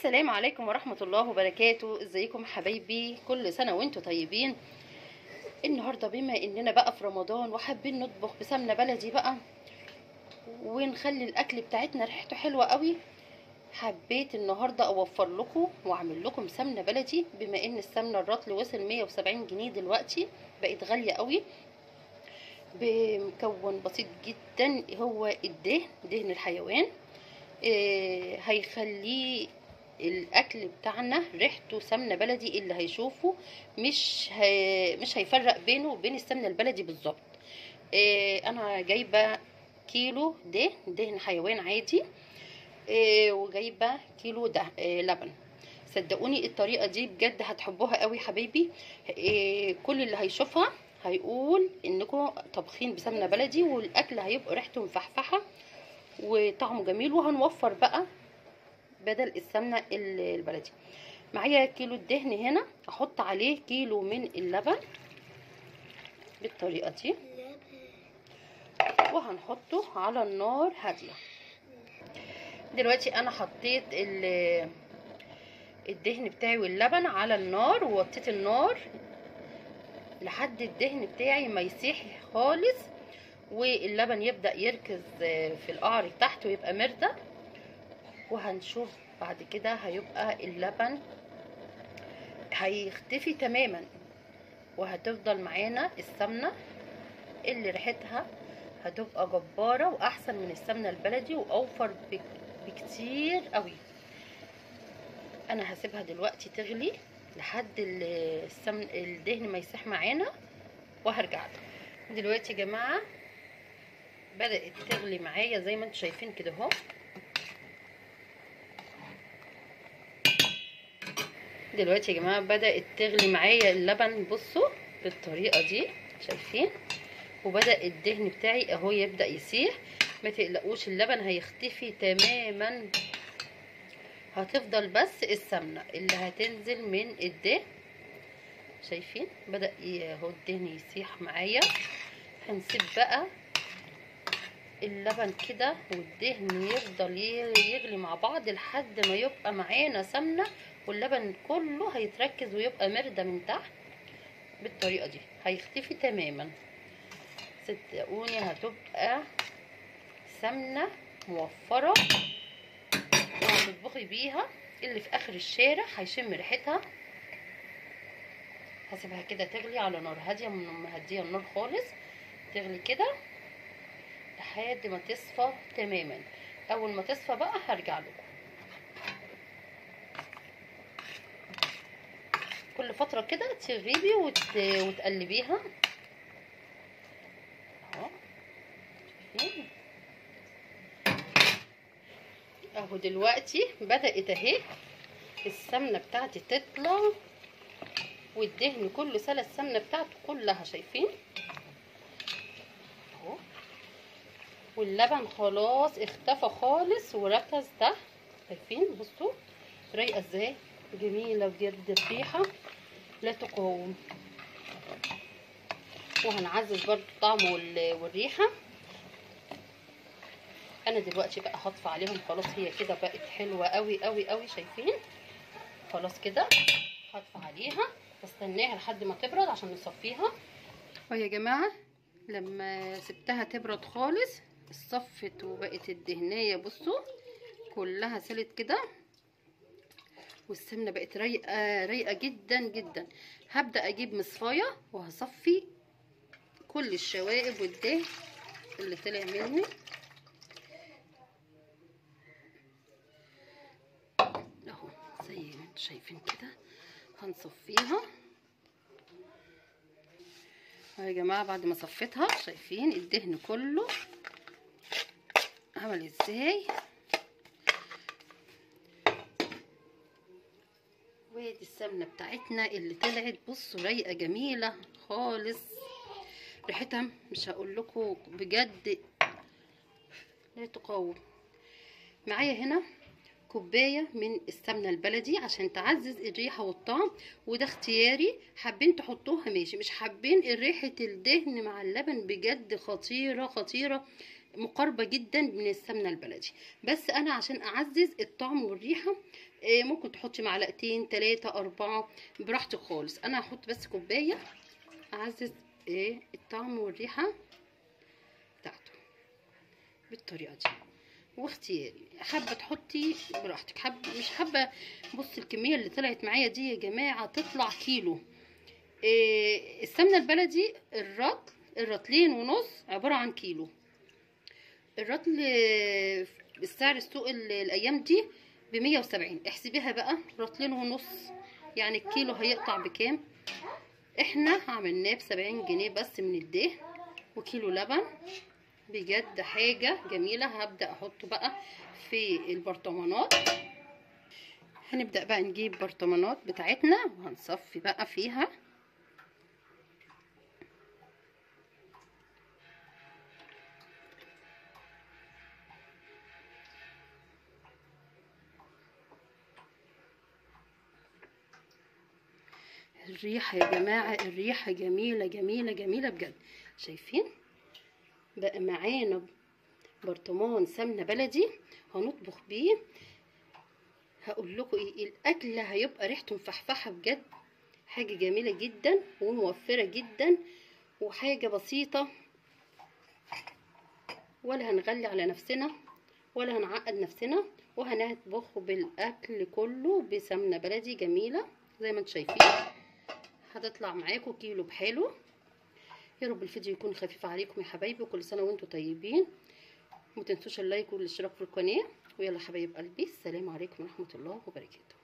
السلام عليكم ورحمة الله وبركاته. ازيكم حبايبي؟ كل سنة وانتم طيبين. النهاردة بما اننا بقى في رمضان وحابين نطبخ بسمنة بلدي بقى ونخلي الاكل بتاعتنا ريحته حلوة قوي، حبيت النهاردة اوفر لكم واعمل لكم سمنة بلدي. بما ان السمنة الرطل وصل 170 جنيه دلوقتي، بقت غالية قوي. بمكون بسيط جدا، هو دهن الحيوان. هيخليه الاكل بتاعنا ريحته سمنه بلدي. اللي هيشوفه مش هيفرق بينه وبين السمنه البلدي بالظبط. انا جايبه كيلو دهن حيوان عادي، وجايبه كيلو ده لبن. صدقوني الطريقه دي بجد هتحبوها قوي حبايبي. كل اللي هيشوفها هيقول انكم طابخين بسمنه بلدي، والاكل هيبقى ريحته مفحفحه وطعمه جميل. وهنوفر بقى بدل السمنه البلدي. معايا كيلو الدهن هنا، احط عليه كيلو من اللبن بالطريقه دي، وهنحطه على النار هاديه. دلوقتي انا حطيت الدهن بتاعي واللبن على النار، ووطيت النار لحد الدهن بتاعي ما يسيح خالص واللبن يبدأ يركز في القعر تحت ويبقى مردة. وهنشوف بعد كده هيبقى اللبن هيختفي تماما، وهتفضل معانا السمنة اللي ريحتها هتبقى جبارة واحسن من السمنة البلدي واوفر بكتير قوي. انا هسيبها دلوقتي تغلي لحد الدهن ما يسيح معانا وهرجع لكم. دلوقتي يا جماعة بدأت تغلي معايا زي ما انتم شايفين كده اهو. دلوقتي يا جماعه بدأت تغلي معايا اللبن، بصوا بالطريقه دي شايفين، وبدأ الدهن بتاعي اهو يبدأ يسيح. ما تقلقوش اللبن هيختفي تماما، هتفضل بس السمنه اللي هتنزل من الدهن. شايفين بدأ اهو الدهن يسيح معايا. هنسيب بقى اللبن كده والدهن يفضل يغلي مع بعض لحد ما يبقى معانا سمنه، واللبن كله هيتركز ويبقى مرده من تحت بالطريقه دي، هيختفي تماما. صدقوني هتبقى سمنه موفره وهتطبخي بيها اللي في اخر الشارع هيشم ريحتها. هسيبها كده تغلي على نار هاديه، مهديه النار خالص، تغلي كده لحد ما تصفى تماما. اول ما تصفى بقى هرجع لكم. كل فتره كده تغيبي وتقلبيها اهو. شايفين اهو دلوقتي بدأت اهي السمنه بتاعتي تطلع، والدهن كله سلى السمنه بتاعته كلها. شايفين اهو، واللبن خلاص اختفى خالص وركز تحت. شايفين بصوا رايقه ازاي، جميله بجد، الريحه لا تقاوم. وهنعزز برضو الطعم والريحه. انا دلوقتي بقى هطفي عليهم خلاص، هي كده بقت حلوه قوي قوي قوي. شايفين خلاص كده هطفي عليها واستناها لحد ما تبرد عشان نصفيها. يا جماعه لما سبتها تبرد خالص صفت وبقت الدهنيه بصوا كلها سلت كده، والسمنه بقت رايقه جدا جدا. هبدا اجيب مصفايه وهصفي كل الشوائب والدهن اللي طلع مني اهو زي ما انتم شايفين كده. هنصفيها يا جماعه. بعد ما صفيتها شايفين الدهن كله عمل ازاي، وادي السمنه بتاعتنا اللي طلعت بصوا رايقه جميله خالص. ريحتها مش هقول لكم بجد لا تقاوم. معايا هنا كوبايه من السمنه البلدي عشان تعزز الريحه والطعم، وده اختياري، حابين تحطوها ماشي، مش حابين ريحه الدهن مع اللبن بجد خطيره خطيره. مقاربه جدا من السمنه البلدي، بس انا عشان اعزز الطعم والريحه ممكن تحطي معلقتين 3 4 براحتك خالص. انا هحط بس كوبايه اعزز الطعم والريحه بتاعته بالطريقه دي. واختياري، حابه تحطي براحتك، حابه مش حابه. بص الكميه اللي طلعت معايا دي يا جماعه تطلع كيلو. السمنه البلدي الرطلين ونص عباره عن كيلو. الرطل بالسعر السوق الايام دي ب170، احسبيها بقى رطلين ونص، يعني الكيلو هيقطع بكام؟ احنا عملناه ب70 جنيه بس من الدهن وكيلو لبن. بجد حاجه جميله. هبدا احطه بقى في البرطمانات. هنبدا بقى نجيب برطمانات بتاعتنا وهنصفي بقى فيها. الريحه يا جماعه الريحه جميله جميله جميله بجد. شايفين بقى معانا برطمان سمنه بلدي هنطبخ بيه. هقول لكم الاكل هيبقى ريحته مفحفحه بجد. حاجه جميله جدا وموفره جدا وحاجه بسيطه، ولا هنغلي على نفسنا ولا هنعقد نفسنا، وهنطبخ بالاكل كله بسمنه بلدي جميله زي ما انتم شايفين. هتطلع معاكم كيلو بحاله. يا رب الفيديو يكون خفيف عليكم يا حبايبي، وكل سنه وانتم طيبين. ما تنسوش اللايك والاشتراك في القناه. ويلا حبايب قلبي، السلام عليكم ورحمه الله وبركاته.